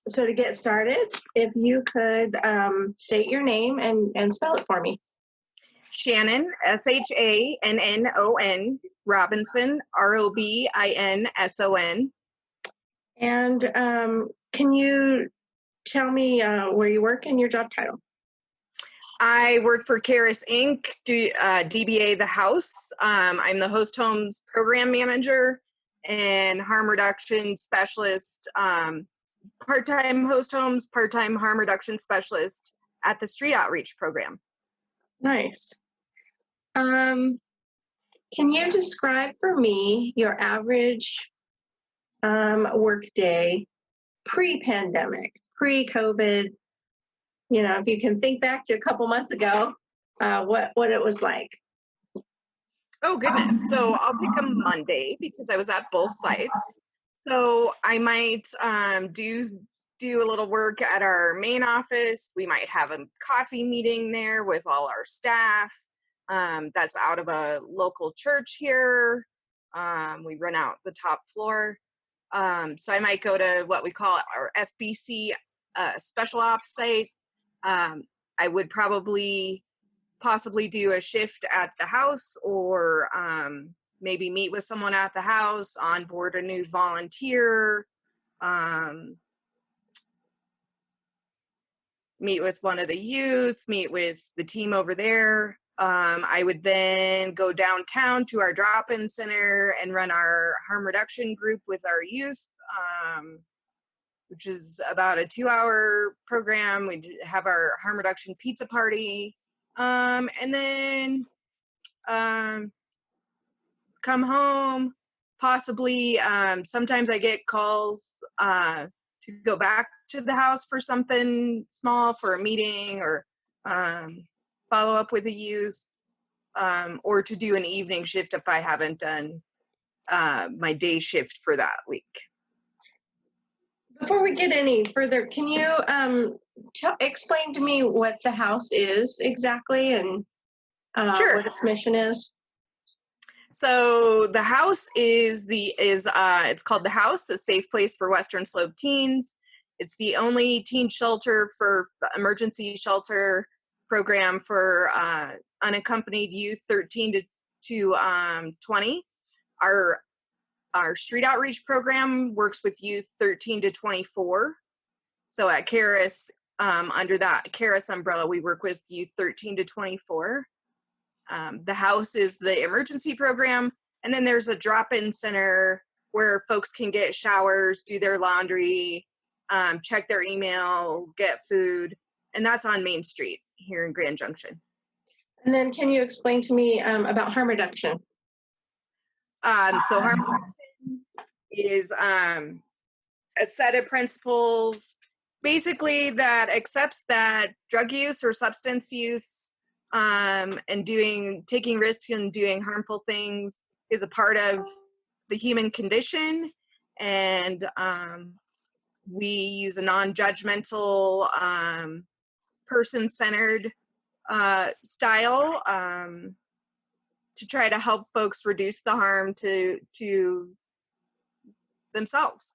So to get started, if you could state your name and spell it for me. Shannon, Shannon, Robinson, Robinson. And can you tell me where you work and your job title? I work for Karis Inc., DBA The House. I'm the host homes program manager and harm reduction specialist, part-time host homes, part-time harm reduction specialist at the street outreach program. Nice. Can you describe for me your average work day pre-pandemic, pre-COVID? You know, if you can think back to a couple months ago, what it was like. Oh goodness. So I'll pick a Monday because I was at both sites. So I might do a little work at our main office. We might have a coffee meeting there with all our staff. That's out of a local church here. We run out the top floor. So I might go to what we call our FBC special ops site. I would possibly do a shift at the house, or maybe meet with someone at the house, onboard a new volunteer, meet with one of the youth, meet with the team over there. I would then go downtown to our drop-in center and run our harm reduction group with our youth, which is about a 2-hour program. We have our harm reduction pizza party. And then come home, possibly sometimes I get calls to go back to the house for something small, for a meeting, or follow up with the youth, or to do an evening shift if I haven't done my day shift for that week. Before we get any further, can you explain to me what the house is exactly, and Sure. what its mission is? So the house is it's called The House, a safe place for Western Slope teens. It's the only teen shelter for emergency shelter program for unaccompanied youth 13 to 20. Our street outreach program works with youth 13 to 24. So at Karis, under that Karis umbrella, we work with youth 13 to 24. The house is the emergency program, and then there's a drop-in center where folks can get showers, do their laundry, check their email, get food, and that's on Main Street here in Grand Junction. And then can you explain to me about harm reduction? So harm reduction is a set of principles basically that accepts that drug use or substance use and taking risks and doing harmful things is a part of the human condition, and we use a non-judgmental, person-centered style to try to help folks reduce the harm to themselves.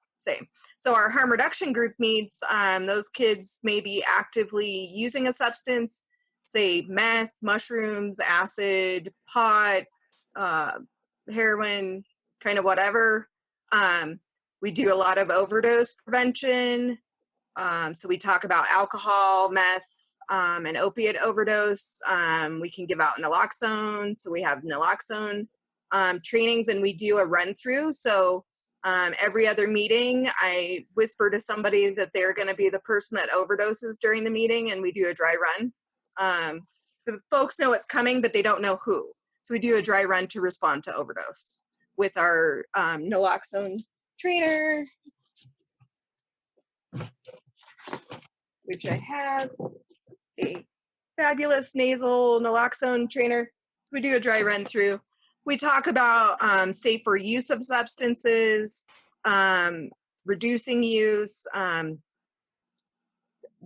So our harm reduction group meets, those kids may be actively using a substance, say meth, mushrooms, acid, pot, heroin, kind of whatever. We do a lot of overdose prevention. So we talk about alcohol, meth, and opiate overdose. We can give out naloxone. So we have naloxone trainings, and we do a run through. So every other meeting, I whisper to somebody that they're going to be the person that overdoses during the meeting, and we do a dry run. So folks know it's coming, but they don't know who. So we do a dry run to respond to overdose with our naloxone trainer, which I have a fabulous nasal naloxone trainer. So we do a dry run through. We talk about safer use of substances, reducing use,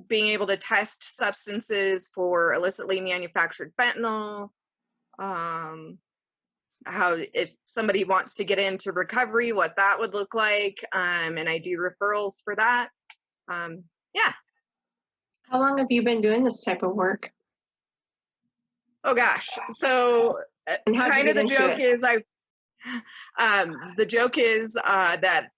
being able to test substances for illicitly manufactured fentanyl, how if somebody wants to get into recovery, what that would look like, and I do referrals for that. Yeah. How long have you been doing this type of work? Oh gosh. So And how'd you kind get of into it? the joke is that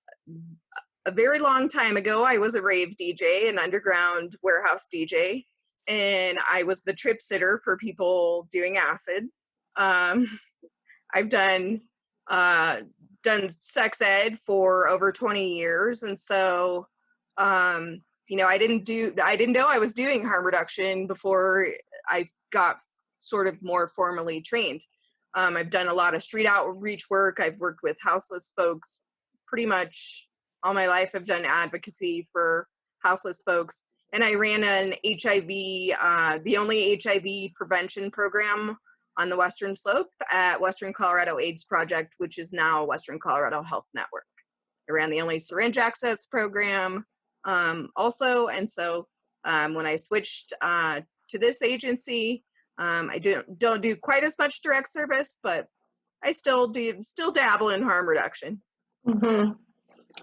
a very long time ago, I was a rave DJ, an underground warehouse DJ, and I was the trip sitter for people doing acid. Um, I've uh, done sex ed for over 20 years, and so I didn't know I was doing harm reduction before I got sort of more formally trained. I've done a lot of street outreach work. I've worked with houseless folks pretty much all my life. I've done advocacy for houseless folks, and I ran an the only HIV prevention program on the Western Slope at Western Colorado AIDS Project, which is now Western Colorado Health Network. I ran the only syringe access program also, and so when I switched to this agency, I don't do quite as much direct service, but I still dabble in harm reduction. Mm-hmm.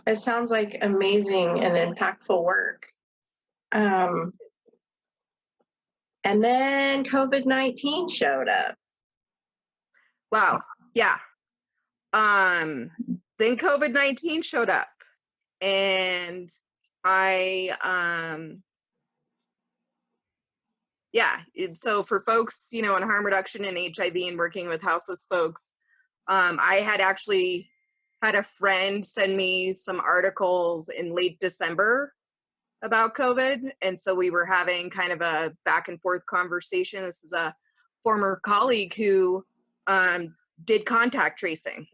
It sounds like amazing and impactful work. And then COVID-19 showed up. Wow. Yeah. Then COVID-19 showed up, and so for folks, in harm reduction and HIV and working with houseless folks, I had actually had a friend send me some articles in late December about COVID. And so we were having kind of a back and forth conversation. This is a former colleague who did contact tracing.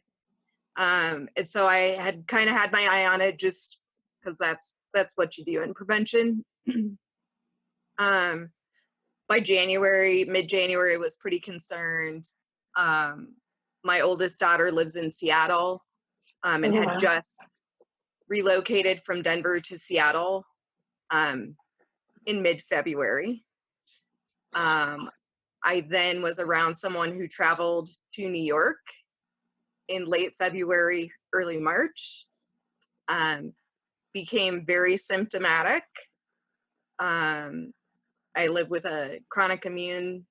And so I had kind of had my eye on it just because that's what you do in prevention. By January, mid-January, was pretty concerned. My oldest daughter lives in Seattle and Oh, had wow. just relocated from Denver to Seattle in mid-February. I then was around someone who traveled to New York in late February, early March, became very symptomatic. I live with a chronic immune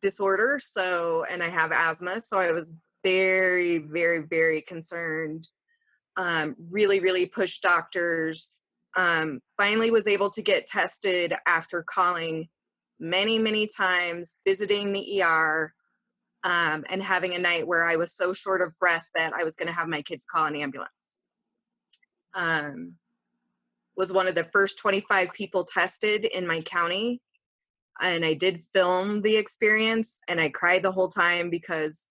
disorder, and I have asthma, so I was very, very, very concerned. Really, really pushed doctors. Finally was able to get tested after calling many, many times, visiting the ER, and having a night where I was so short of breath that I was going to have my kids call an ambulance. Was one of the first 25 people tested in my county. And I did film the experience, and I cried the whole time because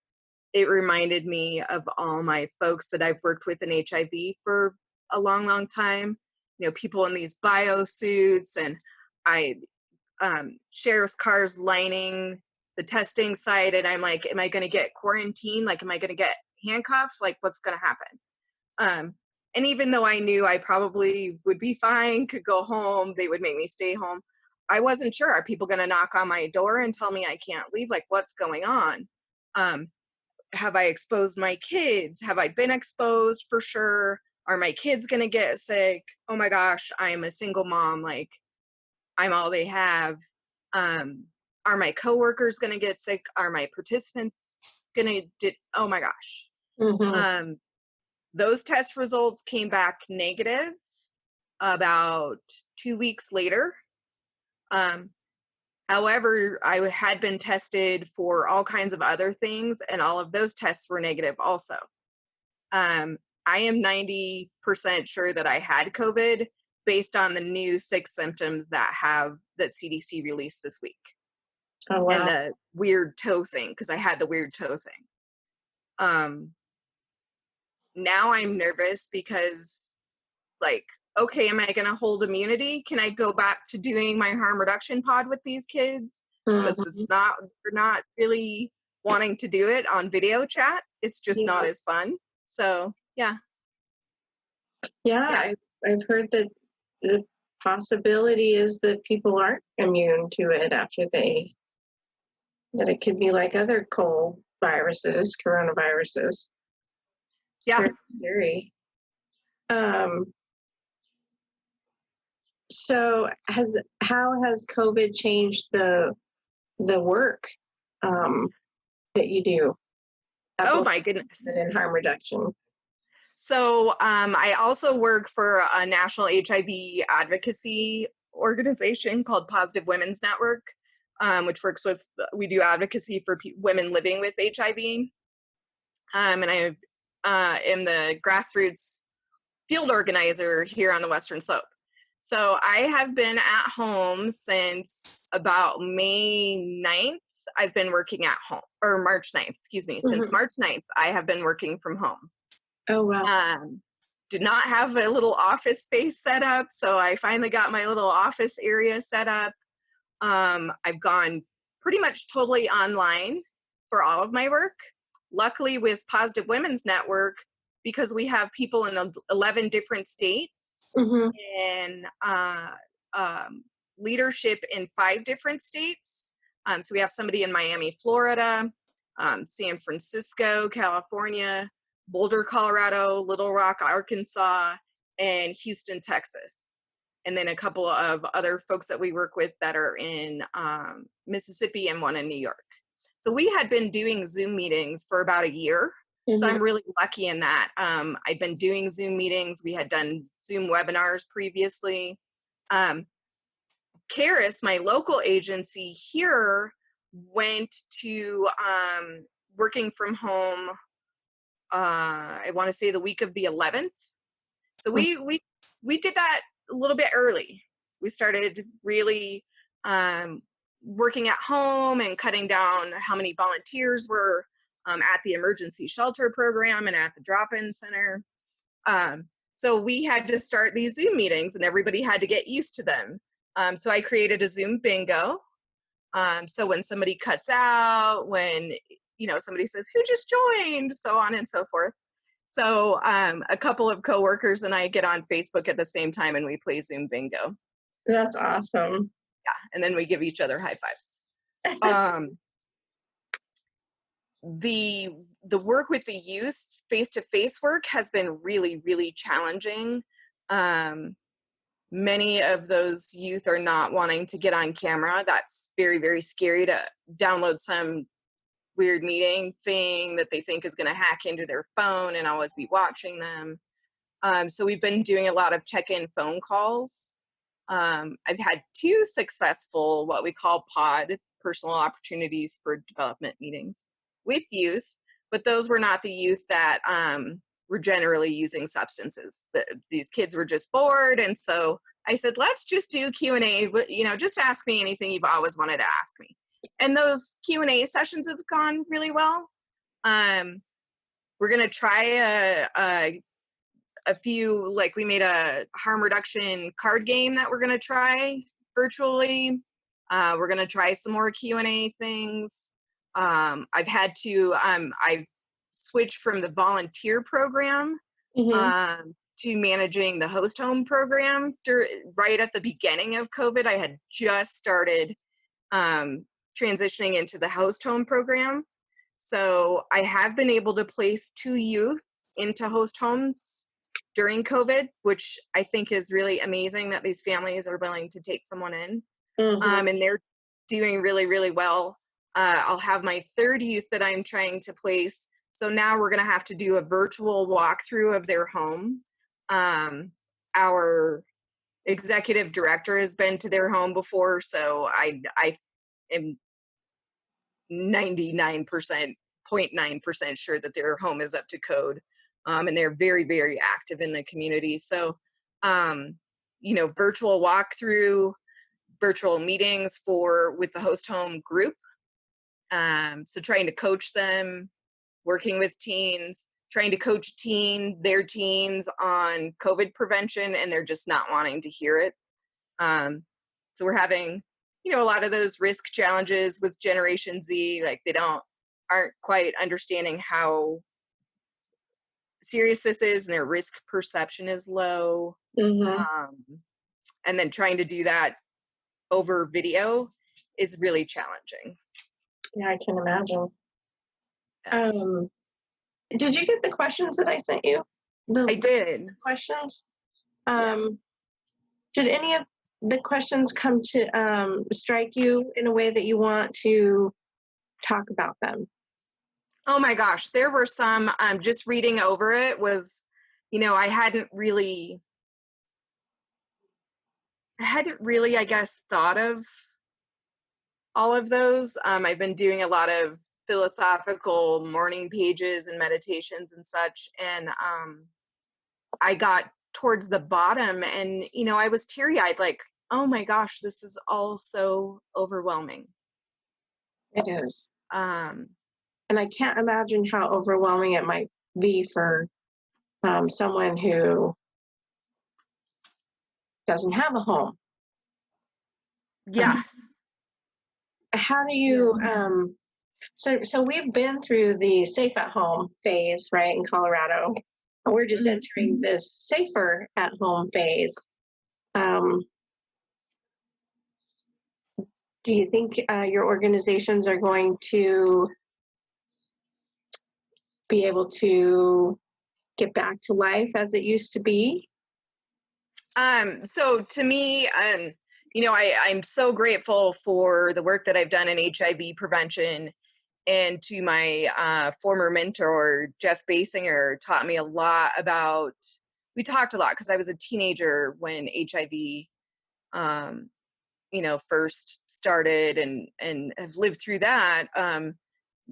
it reminded me of all my folks that I've worked with in HIV for a long, long time. People in these bio suits, and sheriff's cars lining the testing site, and I'm like, am I going to get quarantined? Like, am I going to get handcuffed? Like, what's going to happen? And even though I knew I probably would be fine, could go home, they would make me stay home, I wasn't sure. Are people going to knock on my door and tell me I can't leave? Like, what's going on? Have I exposed my kids? Have I been exposed for sure? Are my kids going to get sick? Oh my gosh, I'm a single mom. Like, I'm all they have. Are my coworkers going to get sick? Are my participants going to, oh my gosh. Mm-hmm. Those test results came back negative about 2 weeks later. However, I had been tested for all kinds of other things, and all of those tests were negative also. I am 90% sure that I had COVID based on the new 6 symptoms that CDC released this week. Oh, wow. And the weird toe thing, because I had the weird toe thing. Now I'm nervous because, like, okay, am I going to hold immunity? Can I go back to doing my harm reduction pod with these kids? Because they're not really wanting to do it on video chat. It's just not as fun. So, yeah. Yeah, I've heard that the possibility is that people aren't immune to it after that it could be like other coronaviruses. It's Yeah. very scary. So how has COVID changed the work that you do at Oh both my goodness. and in harm reduction? So I also work for a national HIV advocacy organization called Positive Women's Network, which we do advocacy for women living with HIV. And I am the grassroots field organizer here on the Western Slope. So I have been at home since about May 9th. I've been working at home, or March 9th, excuse me. Since March 9th, I have been working from home. Oh, wow. Did not have a little office space set up, so I finally got my little office area set up. I've gone pretty much totally online for all of my work. Luckily, with Positive Women's Network, because we have people in 11 different states Mm-hmm. and leadership in 5 different states. So we have somebody in Miami, Florida, San Francisco, California, Boulder, Colorado, Little Rock, Arkansas, and Houston, Texas. And then a couple of other folks that we work with that are in Mississippi and one in New York. So we had been doing Zoom meetings for about a year. So I'm really lucky in that. I've been doing Zoom meetings. We had done Zoom webinars previously. Caris, my local agency here, went to working from home, I want to say the week of the 11th. So we did that a little bit early. We started really working at home and cutting down how many volunteers were at the emergency shelter program and at the drop-in center. So we had to start these Zoom meetings and everybody had to get used to them. So I created a Zoom bingo. So when somebody cuts out, when somebody says, "Who just joined?" so on and so forth. So a couple of coworkers and I get on Facebook at the same time and we play Zoom bingo. That's awesome. Yeah, and then we give each other high fives. The work with the youth, face-to-face work, has been really, really challenging. Many of those youth are not wanting to get on camera. That's very, very scary to download some weird meeting thing that they think is going to hack into their phone and always be watching them. So we've been doing a lot of check-in phone calls. I've had 2 successful, what we call POD, personal opportunities for development meetings with youth, but those were not the youth that were generally using substances. These kids were just bored, and so I said, let's just do Q&A, but just ask me anything you've always wanted to ask me. And those Q&A sessions have gone really well. We're going to try a few, like we made a harm reduction card game that we're going to try virtually. We're going to try some more Q&A things. I've had to, I've switched from the volunteer program to managing the host home program. Right at the beginning of COVID, I had just started transitioning into the host home program. So I have been able to place 2 youth into host homes during COVID, which I think is really amazing that these families are willing to take someone in. And they're doing really, really well. I'll have my 3rd youth that I'm trying to place. So now we're going to have to do a virtual walkthrough of their home. Our executive director has been to their home before, so I am 99.9% sure that their home is up to code. And they're very, very active in the community. So, virtual walkthrough, virtual meetings with the host home group. So trying to coach them, working with teens, trying to coach their teens on COVID prevention, and they're just not wanting to hear it. So we're having, a lot of those risk challenges with Generation Z, like they aren't quite understanding how serious this is, and their risk perception is low. And then trying to do that over video is really challenging. Yeah, I can imagine. Did you get the questions that I sent you? I did. Questions. Did any of the questions come to strike you in a way that you want to talk about them? Oh my gosh, there were some, just reading over it was, I hadn't really, I guess, thought of all of those. I've been doing a lot of philosophical morning pages and meditations and such. And I got towards the bottom and, I was teary-eyed, like, oh my gosh, this is all so overwhelming. It is. Um, And I can't imagine how overwhelming it might be for someone who doesn't have a home. yes. How do you so we've been through the safe at home phase, right, in Colorado. We're just entering this safer at home phase. Do you think your organizations are going to be able to get back to life as it used to be? So to me, I'm so grateful for the work that I've done in HIV prevention, and to my former mentor, Jeff Basinger, taught me a lot about, we talked a lot because I was a teenager when HIV, first started, and have lived through that.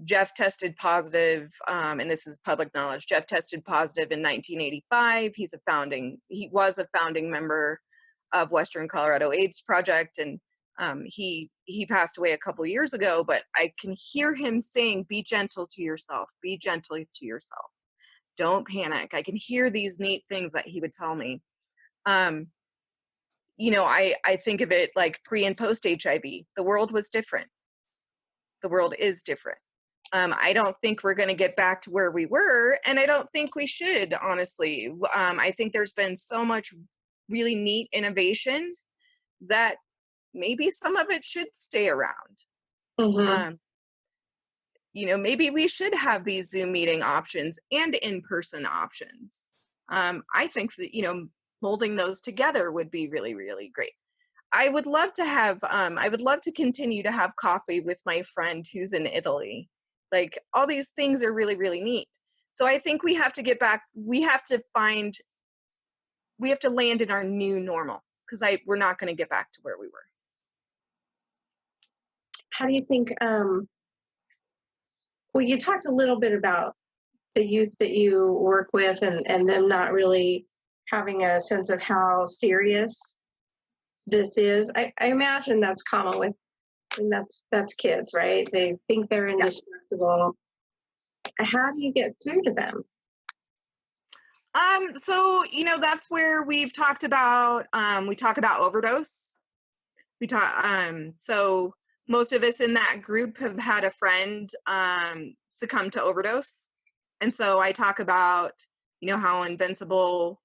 Jeff tested positive, and this is public knowledge. Jeff tested positive in 1985. He was a founding member of Western Colorado AIDS Project, and he passed away a couple years ago. But I can hear him saying, "Be gentle to yourself. Be gentle to yourself. Don't panic." I can hear these neat things that he would tell me. I think of it like pre and post HIV. The world was different. The world is different. I don't think we're going to get back to where we were, and I don't think we should, honestly. I think there's been so much really neat innovation that maybe some of it should stay around. Mm-hmm. Maybe we should have these Zoom meeting options and in-person options. I think that, molding those together would be really, really great. I would love to continue to have coffee with my friend who's in Italy. Like, all these things are really, really neat. So I think we have to get back, we have to land in our new normal, because we're not going to get back to where we were. How do you think, well, you talked a little bit about the youth that you work with and them not really having a sense of how serious this is. I imagine that's common with, and that's kids, right? They think they're indestructible. How do you get through to them? So, that's where we talk about overdose. So most of us in that group have had a friend succumb to overdose. And so I talk about, how invincible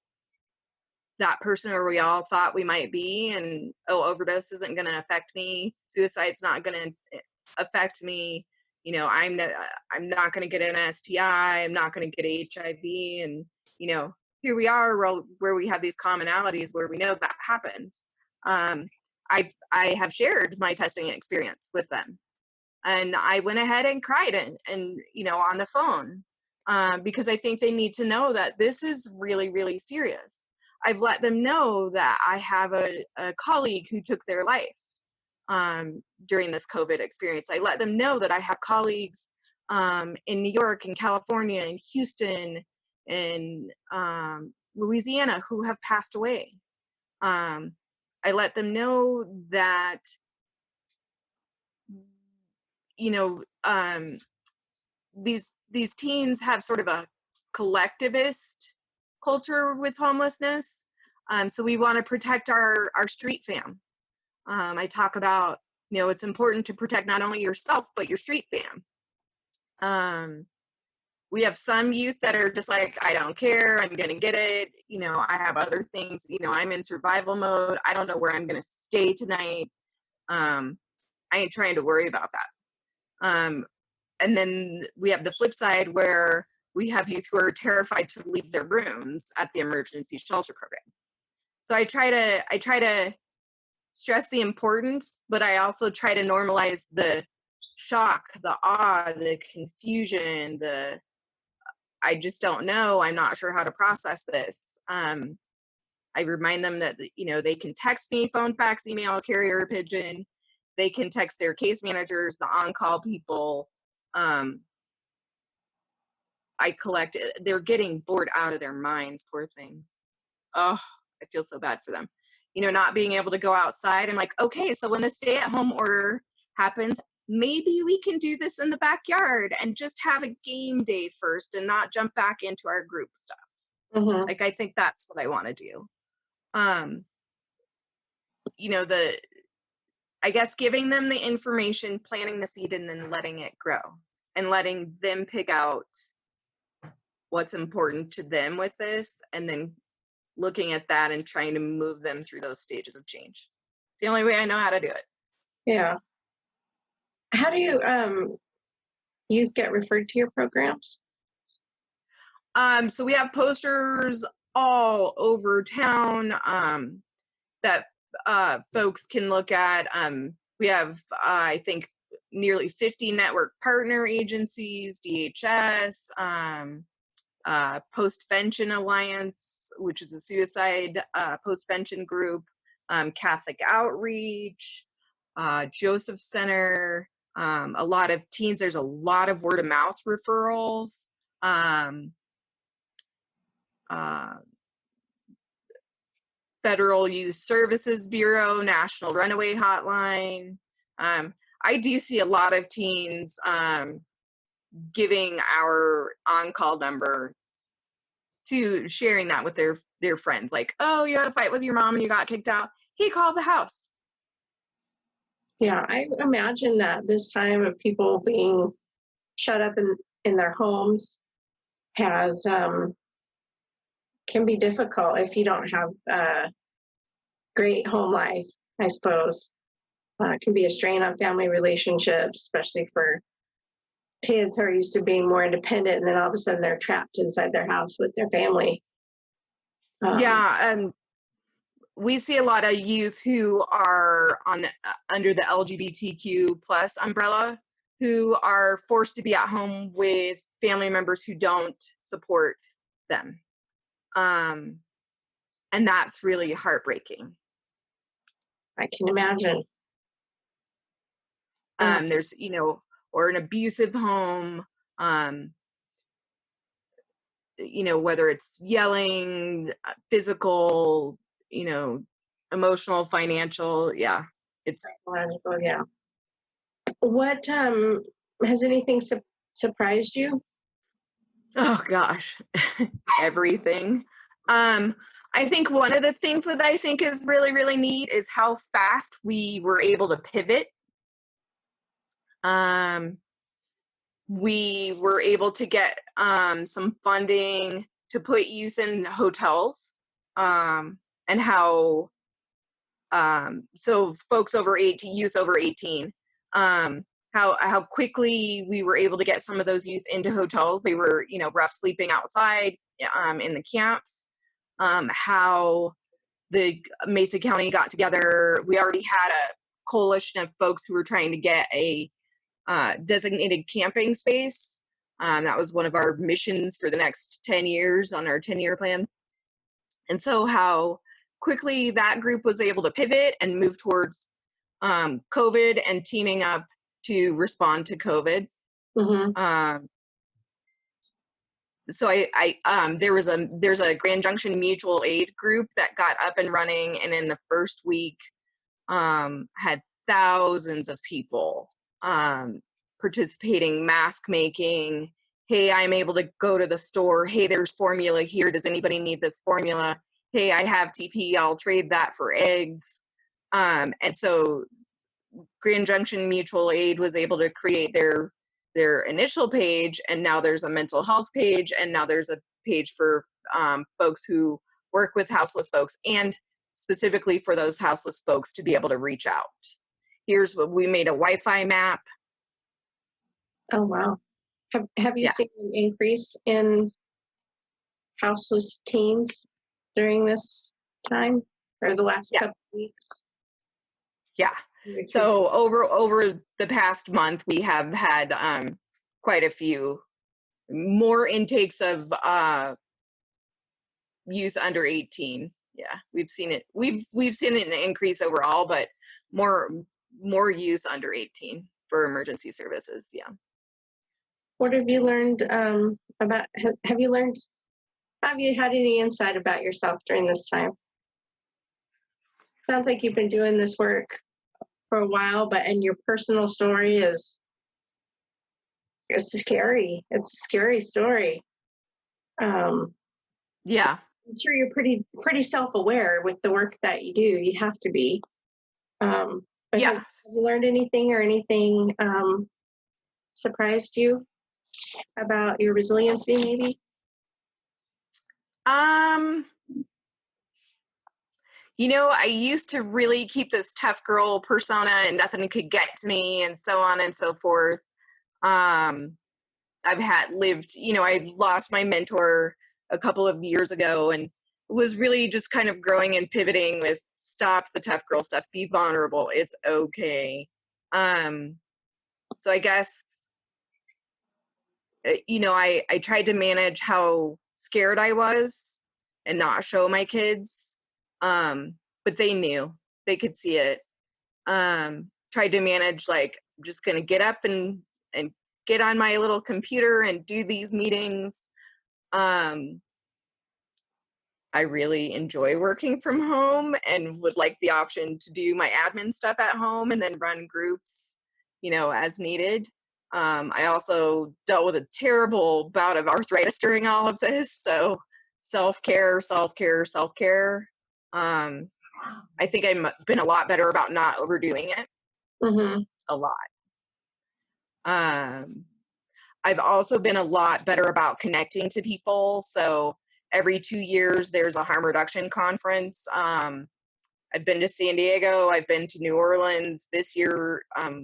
that person or we all thought we might be, and overdose isn't going to affect me. Suicide's not going to affect me. I'm not going to get an STI. I'm not going to get HIV. And, here we are where we have these commonalities where we know that happens. I have shared my testing experience with them, and I went ahead and cried and on the phone, because I think they need to know that this is really, really serious. I've let them know that I have a colleague who took their life during this COVID experience. I let them know that I have colleagues in New York and California and Houston and Louisiana who have passed away. I let them know that, these teens have sort of a collectivist culture with homelessness. So we want to protect our street fam. I talk about, it's important to protect not only yourself, but your street fam. We have some youth that are just like, I don't care, I'm going to get it. I have other things, I'm in survival mode. I don't know where I'm going to stay tonight. I ain't trying to worry about that. And then we have the flip side where we have youth who are terrified to leave their rooms at the emergency shelter program. So I try to stress the importance, but I also try to normalize the shock, the awe, the confusion, I just don't know. I'm not sure how to process this. I remind them that, they can text me, phone, fax, email, carrier, pigeon. They can text their case managers, the on-call people. They're getting bored out of their minds, poor things. Oh, I feel so bad for them. Not being able to go outside. I'm like, okay, so when the stay-at-home order happens, maybe we can do this in the backyard and just have a game day first and not jump back into our group stuff. Mm-hmm. Like, I think that's what I want to do. I guess giving them the information, planting the seed, and then letting it grow and letting them pick out what's important to them with this, and then looking at that and trying to move them through those stages of change. It's the only way I know how to do it. Yeah. How do you youth get referred to your programs? So we have posters all over town that folks can look at. We have, I think, nearly 50 network partner agencies, DHS, Postvention Alliance, which is a suicide postvention group, Catholic Outreach, Joseph Center, a lot of teens. There's a lot of word of mouth referrals. Federal Youth Services Bureau, National Runaway Hotline. I do see a lot of teens giving our on-call number to sharing that with their friends. Like, oh, you had a fight with your mom and you got kicked out. He called the house. Yeah, I imagine that this time of people being shut up in their homes has can be difficult if you don't have a great home life, I suppose. It can be a strain on family relationships, especially for kids who are used to being more independent, and then all of a sudden they're trapped inside their house with their family. Yeah, we see a lot of youth who are under the LGBTQ plus umbrella, who are forced to be at home with family members who don't support them. And that's really heartbreaking. I can imagine. There's, or an abusive home, whether it's yelling, physical, emotional, financial. Yeah, it's Psychological, yeah. What has anything surprised you? oh gosh, everything. I think one of the things that I think is really, really neat is how fast we were able to pivot. We were able to get some funding to put youth in hotels, and how so folks over 18, youth over 18, how quickly we were able to get some of those youth into hotels. They were, rough sleeping outside in the camps. How the Mesa County got together. We already had a coalition of folks who were trying to get a designated camping space. That was one of our missions for the next 10 years on our 10-year plan. And so how quickly that group was able to pivot and move towards COVID and teaming up to respond to COVID. Mm-hmm. So there's a Grand Junction mutual aid group that got up and running, and in the first week had thousands of people participating, mask making. Hey, I'm able to go to the store. Hey, there's formula here. Does anybody need this formula? Hey, I have TP. I'll trade that for eggs. And so Grand Junction Mutual Aid was able to create their initial page, and now there's a mental health page, and now there's a page for folks who work with houseless folks, and specifically for those houseless folks to be able to reach out. Here's what we made: a Wi-Fi map. Oh, wow. Have you Yeah. seen an increase in houseless teens during this time or the last Yeah. couple of weeks? Yeah. So over the past month, we have had quite a few more intakes of youth under 18. Yeah, we've seen it. We've seen an increase overall, but more youth under 18 for emergency services. Yeah. What have you learned about? Have you learned? Have you had any insight about yourself during this time? Sounds like you've been doing this work for a while, and your personal story it's scary. It's a scary story. Yeah. I'm sure you're pretty self-aware with the work that you do. You have to be. But have Yes. you learned anything or anything surprised you about your resiliency, maybe? I used to really keep this tough girl persona and nothing could get to me and so on and so forth. Um, I lost my mentor a couple of years ago and was really just kind of growing and pivoting with stop the tough girl stuff, be vulnerable. It's okay. So I guess, I tried to manage how scared I was and not show my kids. But they knew, they could see it. Tried to manage, like, I'm just going to get up and get on my little computer and do these meetings. I really enjoy working from home and would like the option to do my admin stuff at home and then run groups, as needed. I also dealt with a terrible bout of arthritis during all of this. So self-care, self-care, self-care. I think I've been a lot better about not overdoing it. Mm-hmm. A lot. I've also been a lot better about connecting to people. So every 2 years, there's a harm reduction conference. I've been to San Diego. I've been to New Orleans. This year,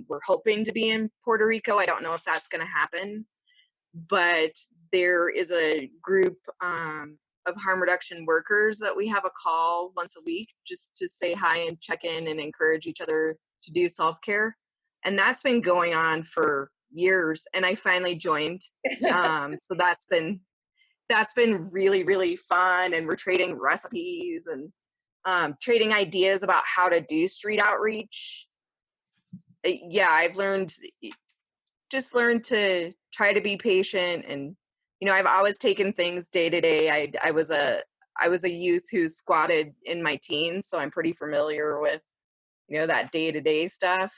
we're hoping to be in Puerto Rico. I don't know if that's going to happen, but there is a group of harm reduction workers that we have a call once a week just to say hi and check in and encourage each other to do self-care. And that's been going on for years, and I finally joined. So that's been really, really fun, and we're trading recipes and trading ideas about how to do street outreach. Yeah, I've learned to try to be patient, and I've always taken things day to day. I was a youth who squatted in my teens, so I'm pretty familiar with that day to day stuff.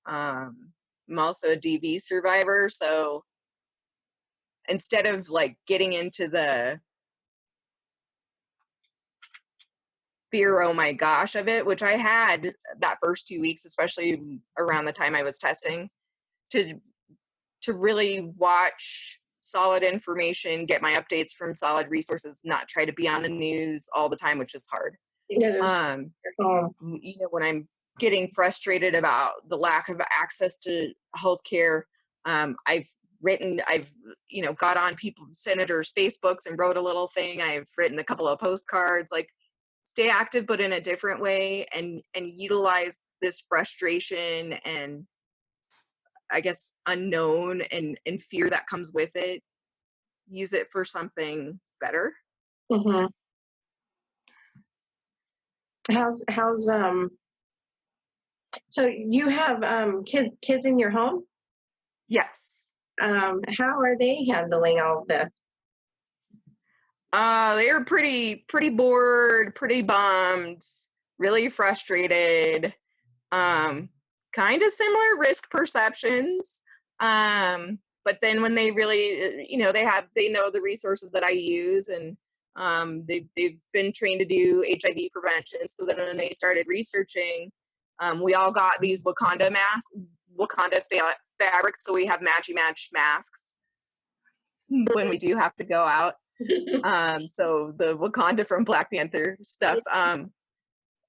I'm also a DV survivor, so instead of like getting into the fear, oh my gosh, of it, which I had that first 2 weeks, especially around the time I was testing, to really watch solid information, get my updates from solid resources, not try to be on the news all the time, which is hard. When I'm getting frustrated about the lack of access to healthcare, I've got on senators' Facebooks and wrote a little thing. I've written a couple of postcards, like, stay active, but in a different way, and utilize this frustration and, I guess, unknown and fear that comes with it. Use it for something better. Mm-hmm. How's so you have kids in your home? Yes. How are they handling all of this? They were pretty bored, pretty bummed, really frustrated. Kind of similar risk perceptions. But then when they really, they know the resources that I use, and they've been trained to do HIV prevention. So then when they started researching, we all got these Wakanda fabric, so we have matchy masks when we do have to go out. So the Wakanda from Black Panther stuff. So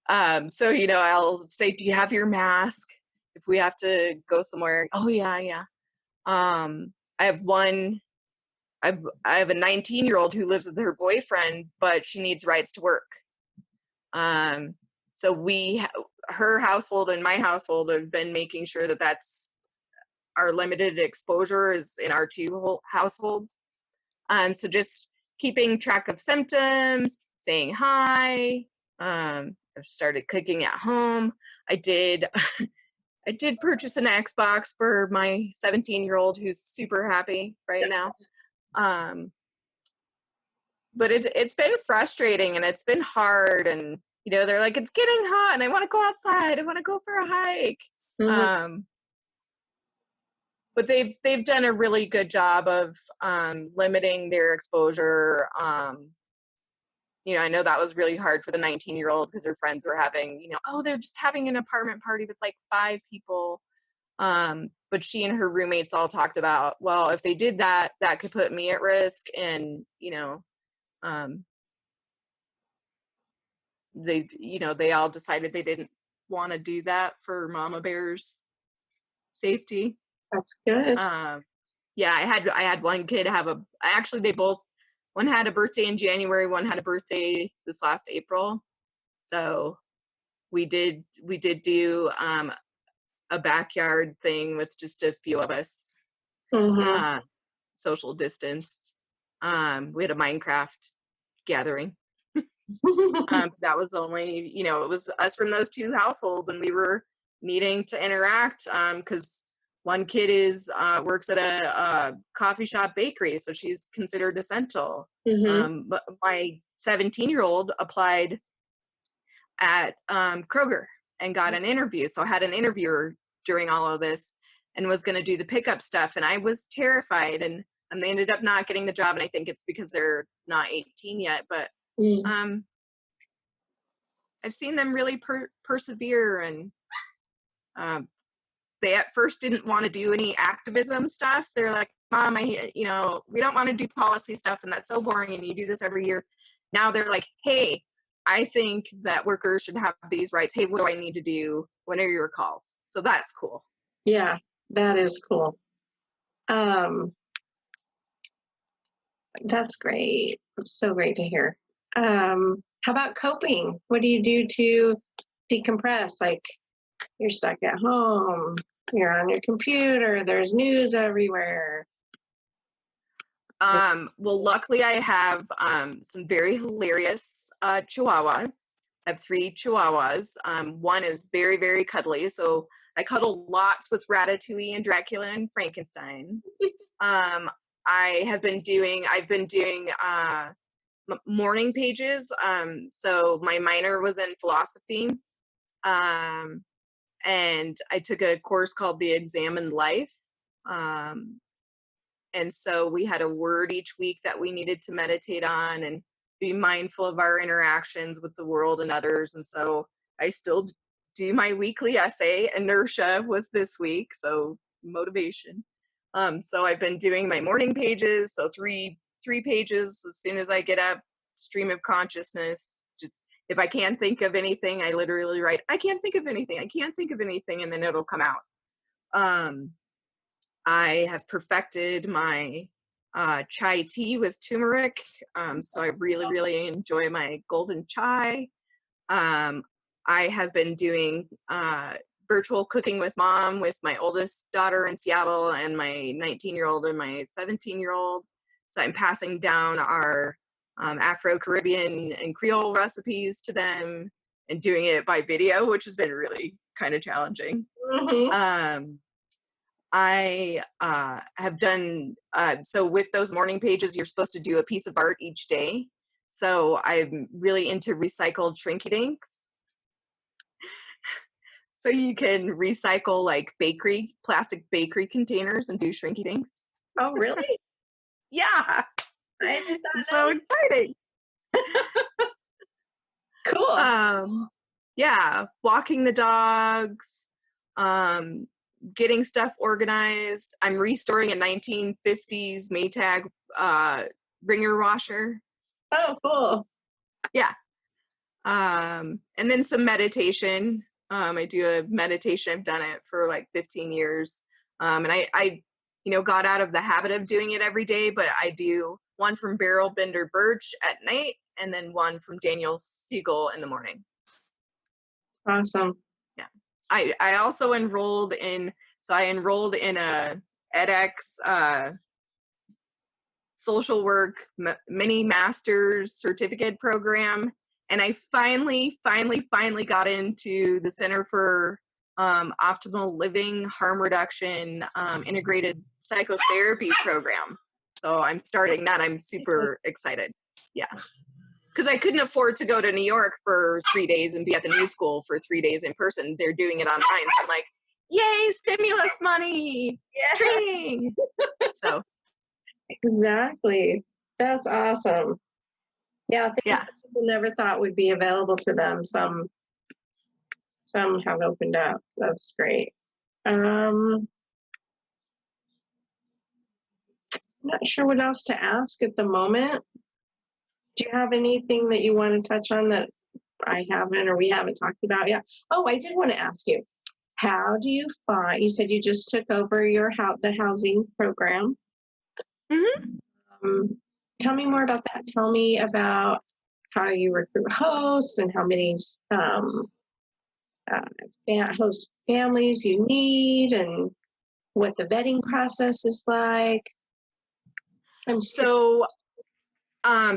I'll say, do you have your mask if we have to go somewhere? Oh yeah. I have a 19-year-old who lives with her boyfriend, but she needs rights to work. So her household and my household have been making sure that that's our limited exposure is in our two households. So just keeping track of symptoms, saying hi. I've started cooking at home. I did I did purchase an Xbox for my 17-year-old who's super happy right now. But it's been frustrating and it's been hard, and they're like, it's getting hot and I want to go outside. I want to go for a hike. But they've done a really good job of limiting their exposure. I know that was really hard for the 19-year-old because her friends were having, they're just having an apartment party with like 5 people. But she and her roommates all talked about, well, if they did that, that could put me at risk. And, they all decided they didn't want to do that for Mama Bear's safety. That's good. Yeah, I had one kid one had a birthday in January, one had a birthday this last April. So we did do a backyard thing with just a few of us. Social distance. We had a Minecraft gathering. That was only, it was us from those 2 households, and we were needing to interact because one kid works at a coffee shop bakery, so she's considered essential. But my 17-year-old applied at Kroger and got an interview. So I had an interviewer during all of this and was going to do the pickup stuff, and I was terrified, and they ended up not getting the job, and I think it's because they're not 18 yet, but I've seen them really persevere, and they at first didn't want to do any activism stuff. They're like, Mom, we don't want to do policy stuff, and that's so boring, and you do this every year. Now they're like, hey, I think that workers should have these rights. Hey, what do I need to do? When are your calls? So that's cool. Yeah, that is cool. That's great. It's so great to hear. How about coping? What do you do to decompress? Like, you're stuck at home, you're on your computer, there's news everywhere. Well, luckily I have some very hilarious chihuahuas. I have 3 chihuahuas. One is very, very cuddly, so I cuddle lots with Ratatouille and Dracula and Frankenstein. I've been doing morning pages. So my minor was in philosophy, and I took a course called The Examined Life. And so we had a word each week that we needed to meditate on and be mindful of our interactions with the world and others. And so I still do my weekly essay. Inertia was this week, so motivation. So I've been doing my morning pages, so three pages as soon as I get up, stream of consciousness. Just, if I can't think of anything, I literally write, I can't think of anything, and then it'll come out. I have perfected my chai tea with turmeric, so I really, really enjoy my golden chai. I have been doing virtual cooking with Mom with my oldest daughter in Seattle and my 19-year-old and my 17-year-old. So I'm passing down our Afro-Caribbean and Creole recipes to them and doing it by video, which has been really kind of challenging. I have done, so with those morning pages, you're supposed to do a piece of art each day. So I'm really into recycled Shrinky Dinks. So you can recycle like plastic bakery containers and do Shrinky Dinks. Oh, really? Yeah. I did not So exciting. Cool. Yeah, walking the dogs, getting stuff organized. I'm restoring a 1950s Maytag ringer washer. Oh, cool. Yeah. And then some meditation. I do a meditation. I've done it for like 15 years. And I got out of the habit of doing it every day, but I do one from Beryl Binder Birch at night and then one from Daniel Siegel in the morning. Awesome. I also enrolled in, so I enrolled in a edX social work mini master's certificate program. And I finally got into the Center for Optimal Living Harm Reduction integrated psychotherapy program. So I'm starting that. I'm super excited. Yeah. Because I couldn't afford to go to New York for 3 days and be at the new school for 3 days in person. They're doing it online. So I'm like, yay, stimulus money, training. So Exactly. That's awesome. Yeah, things yeah. that people never thought would be available to them. Some have opened up. That's great. I'm not sure what else to ask at the moment. Do you have anything that you want to touch on that I haven't or we haven't talked about yet? Oh, I did want to ask you. How do you find? You said you just took over the housing program. Mm-hmm. Tell me more about that. Tell me about how you recruit hosts and how many host families you need and what the vetting process is like. So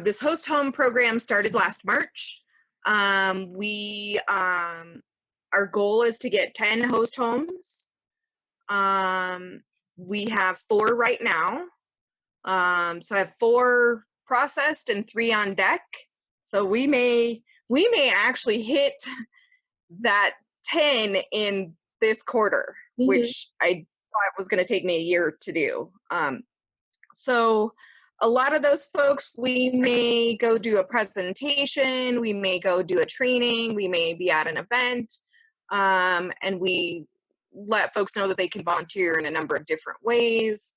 this host home program started last March. Our goal is to get 10 host homes. We have 4 right now. So I have 4 processed and 3 on deck. So we may actually hit that 10 in this quarter, which I thought was going to take me a year to do. So a lot of those folks, we may go do a presentation, we may go do a training, we may be at an event, and we let folks know that they can volunteer in a number of different ways.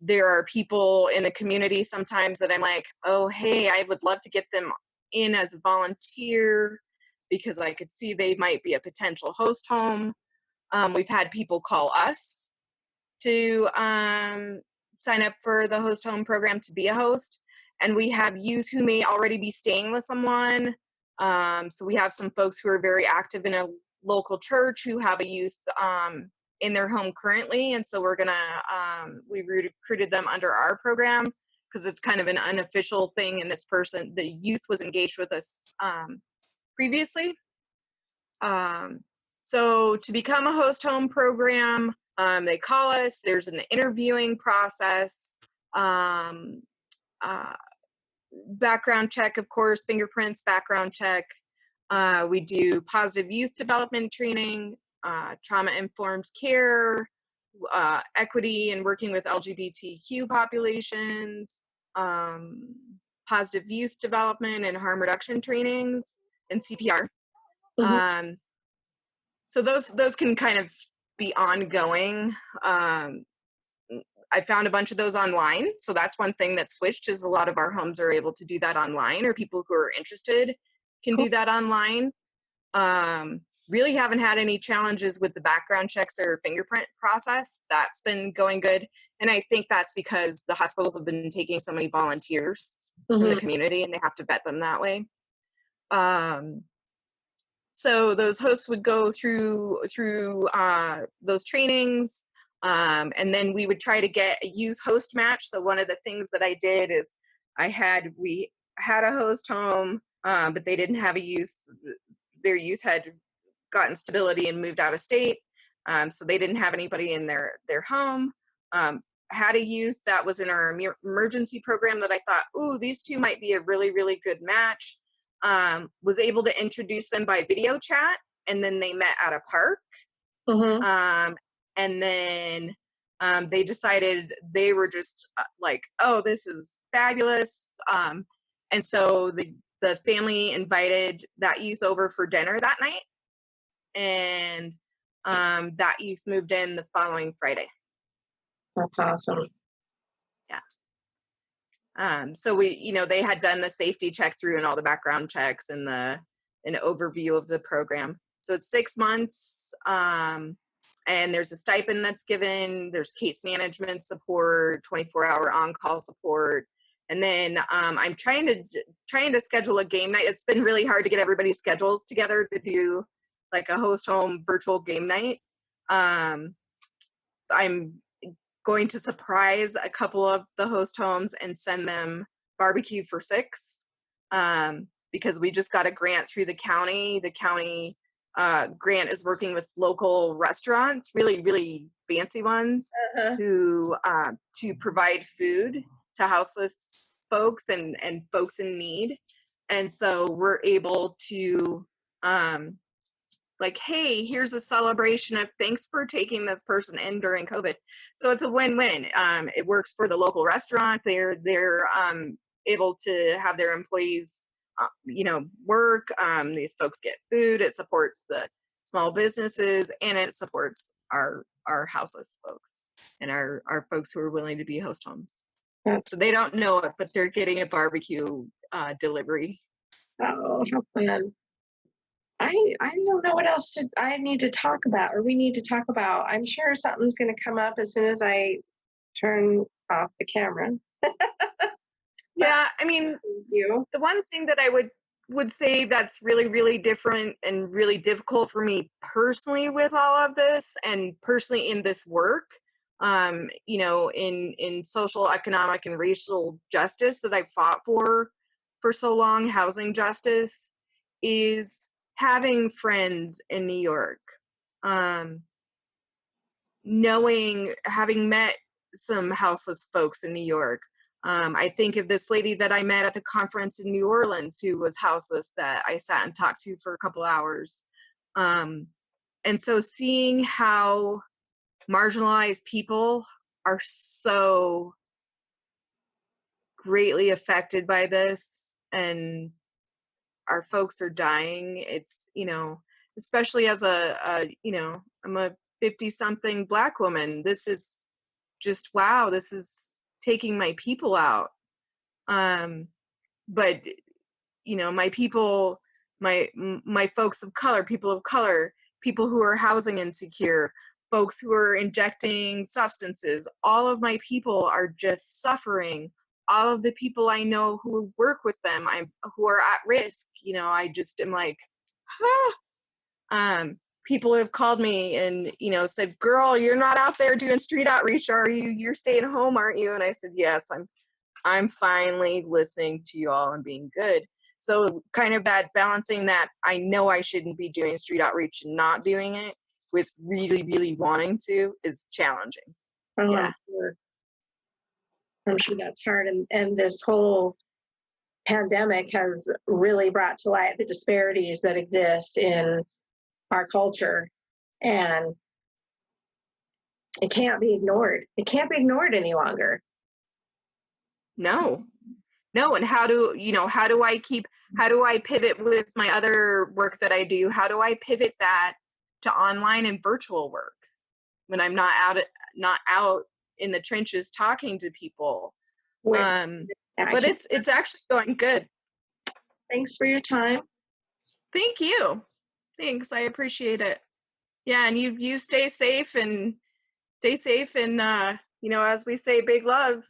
There are people in the community sometimes that I'm like, oh, hey, I would love to get them in as a volunteer because I could see they might be a potential host home. We've had people call us to sign up for the host home program to be a host. And we have youth who may already be staying with someone. So we have some folks who are very active in a local church who have a youth in their home currently. And so we're we recruited them under our program because it's kind of an unofficial thing. And the youth was engaged with us previously. So to become a host home program, they call us, there's an interviewing process, background check, of course, fingerprints, background check. We do positive youth development training, trauma-informed care, equity and working with LGBTQ populations, positive youth development and harm reduction trainings, and CPR. So those can kind of be ongoing. I found a bunch of those online. So that's one thing that switched is a lot of our homes are able to do that online, or people who are interested can do that online. Really haven't had any challenges with the background checks or fingerprint process. That's been going good. And I think that's because the hospitals have been taking so many volunteers from the community and they have to vet them that way. So those hosts would go through those trainings, and then we would try to get a youth host match. So one of the things that I did is we had a host home, but they didn't have a youth. Their youth had gotten stability and moved out of state, so they didn't have anybody in their home. Had a youth that was in our emergency program that I thought, ooh, these two might be a really, really good match. Was able to introduce them by video chat, and then they met at a park. And then they decided they were just like, oh, this is fabulous. And so the family invited that youth over for dinner that night, and that youth moved in the following Friday. That's awesome. Yeah. So they had done the safety check through and all the background checks and an overview of the program. So it's 6 months, and there's a stipend that's given. There's case management support, 24-hour on-call support, and then I'm trying to schedule a game night. It's been really hard to get everybody's schedules together to do like a host home virtual game night. I'm going to surprise a couple of the host homes and send them barbecue for six, because we just got a grant through the county. The county grant is working with local restaurants, really, really fancy ones, Uh-huh. who to provide food to houseless folks and folks in need. And so we're able to like, hey, here's a celebration of thanks for taking this person in during COVID. So it's a win-win. It works for the local restaurant. They're able to have their employees, work. These folks get food. It supports the small businesses, and it supports our houseless folks and our folks who are willing to be host homes. So they don't know it, but they're getting a barbecue delivery. Oh, how fun. I don't know what else I need to talk about or we need to talk about. I'm sure something's going to come up as soon as I turn off the camera. Yeah, I mean, Thank you. the one thing that I would say that's really, really different and really difficult for me personally with all of this, and personally in this work, in social, economic, and racial justice that I've fought for so long, housing justice, is having friends in New York, having met some houseless folks in New York. I think of this lady that I met at the conference in New Orleans who was houseless that I sat and talked to for a couple hours. And so seeing how marginalized people are so greatly affected by this, and our folks are dying, it's, especially as I'm a 50-something Black woman, this is just, wow, this is taking my people out. But my people, my folks of color, people who are housing insecure, folks who are injecting substances, all of my people are just suffering. All of the people I know who work with them, who are at risk, I just am like, people have called me and said, girl, you're not out there doing street outreach, are you? You're staying home, aren't you? And I said, yes, I'm finally listening to you all and being good. So kind of that balancing that I know I shouldn't be doing street outreach and not doing it with really, really wanting to is challenging. Oh, Yeah. I'm sure that's hard. And this whole pandemic has really brought to light the disparities that exist in our culture. And it can't be ignored. It can't be ignored any longer. No. And how do I pivot with my other work that I do? How do I pivot that to online and virtual work when I'm not out in the trenches talking to people? But it's actually going good. Thanks for your time. Thank you. Thanks. I appreciate it. Yeah, and you stay safe and as we say, big love.